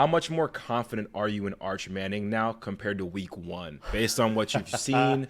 How much more confident are you in Arch Manning now compared to week 1, based on what you've seen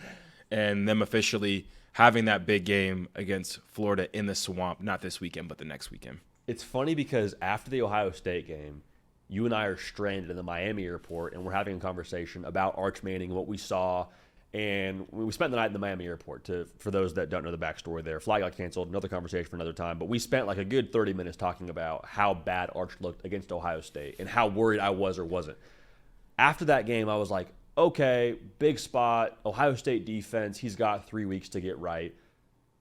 and them officially having that big game against Florida in the Swamp, not this weekend, but the next weekend? It's funny because after the Ohio State game, you and I are stranded in the Miami airport, and we're having a conversation about Arch Manning and what we saw. And we spent the night in the Miami airport. For those that don't know the backstory there, flight got canceled, another conversation for another time. But we spent like a good 30 minutes talking about how bad Arch looked against Ohio State and how worried I was or wasn't. After that game, I was like, okay, big spot, Ohio State defense, he's got 3 weeks to get right.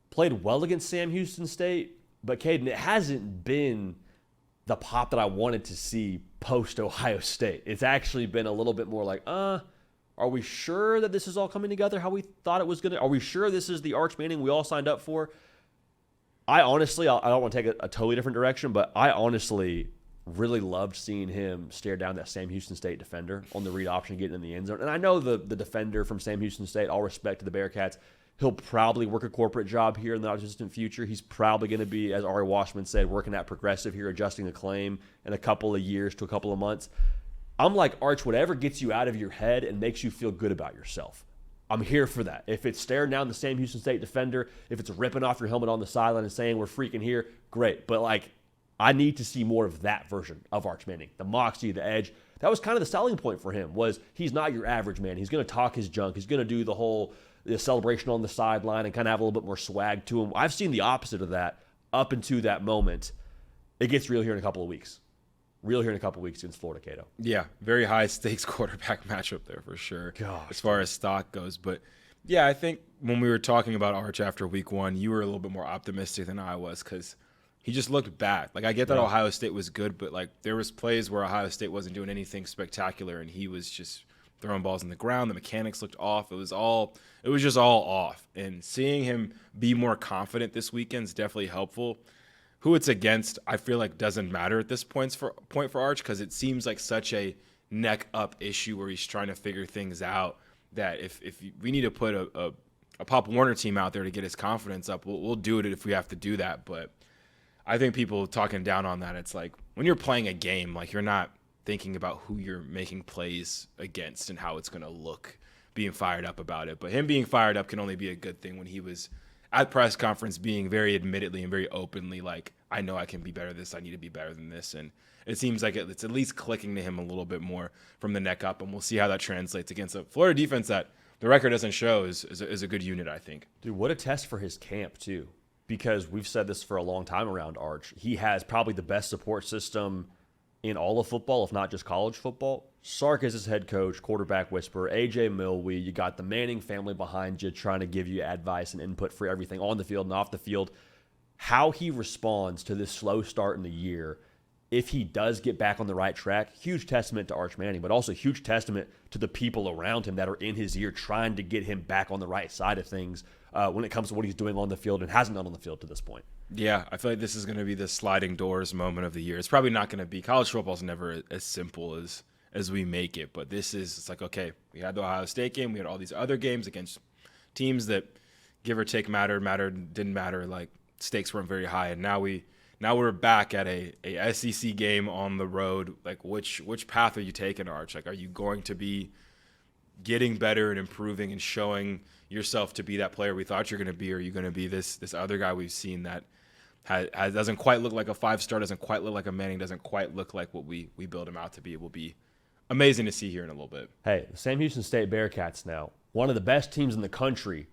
Played well against Sam Houston State, but Kaiden, it hasn't been the pop that I wanted to see post-Ohio State. It's actually been a little bit more like, are we sure that this is all coming together how we thought it was going to? Are we sure this is the Arch Manning we all signed up for? I honestly, I don't want to take a totally different direction, but I honestly really loved seeing him stare down that Sam Houston State defender on the read option getting in the end zone. And I know the defender from Sam Houston State, all respect to the Bearcats, he'll probably work a corporate job here in the not-distant future. He's probably going to be, as Ari Washman said, working at Progressive here, adjusting a claim in a couple of years to a couple of months. I'm like, Arch, whatever gets you out of your head and makes you feel good about yourself, I'm here for that. If it's staring down the Sam Houston State defender, if it's ripping off your helmet on the sideline and saying we're freaking here, great. But, like, I need to see more of that version of Arch Manning, the moxie, the edge. That was kind of the selling point for him, was he's not your average man. He's going to talk his junk. He's going to do the celebration on the sideline and kind of have a little bit more swag to him. I've seen the opposite of that up into that moment. It gets real here in a couple of weeks. Against Florida, Cato. Yeah, very high stakes quarterback matchup there for sure. Gosh, as far as stock goes. But yeah, I think when we were talking about Arch after week 1, you were a little bit more optimistic than I was because he just looked bad. Like, I get that Ohio State was good, but like there was plays where Ohio State wasn't doing anything spectacular and he was just throwing balls in the ground. The mechanics looked off. It was just all off. And seeing him be more confident this weekend is definitely helpful. Who it's against, I feel like doesn't matter at this point for Arch, because it seems like such a neck up issue where he's trying to figure things out that if we need to put a Pop Warner team out there to get his confidence up, we'll do it if we have to do that. But I think people talking down on that, it's like when you're playing a game, like you're not thinking about who you're making plays against and how it's going to look, being fired up about it. But him being fired up can only be a good thing when he was at press conference being very admittedly and very openly like, I know I can be better than this. I need to be better than this. And it seems like it's at least clicking to him a little bit more from the neck up. And we'll see how that translates against a Florida defense that the record doesn't show is a good unit, I think. Dude, what a test for his camp, too. Because we've said this for a long time around Arch. He has probably the best support system in all of football, if not just college football. Sark is his head coach, quarterback whisperer, AJ Milwee. You got the Manning family behind you trying to give you advice and input for everything on the field and off the field. How he responds to this slow start in the year, if he does get back on the right track, huge testament to Arch Manning, but also huge testament to the people around him that are in his ear trying to get him back on the right side of things when it comes to what he's doing on the field and hasn't done on the field to this point. Yeah, I feel like this is going to be the sliding doors moment of the year. It's probably not going to be – college football is never as simple as we make it, but it's like, okay, we had the Ohio State game. We had all these other games against teams that give or take didn't matter. Like, stakes weren't very high, and now we're back at a SEC game on the road. Like, which path are you taking, Arch? Like, are you going to be getting better and improving and showing yourself to be that player we thought you're going to be, or are you going to be this other guy we've seen that doesn't quite look like a 5-star, doesn't quite look like a Manning, doesn't quite look like what we build him out to be? It will be amazing to see here in a little bit. Hey, the Sam Houston State Bearcats now, one of the best teams in the country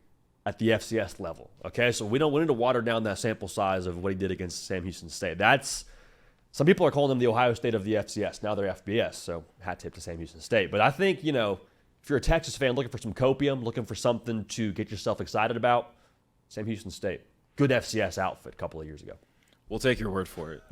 at the FCS level. Okay, so we need to water down that sample size of what he did against Sam Houston State. Some people are calling them the Ohio State of the FCS. Now they're FBS, so hat tip to Sam Houston State. But I think, if you're a Texas fan looking for some copium, looking for something to get yourself excited about, Sam Houston State. Good FCS outfit a couple of years ago. We'll take your word for it.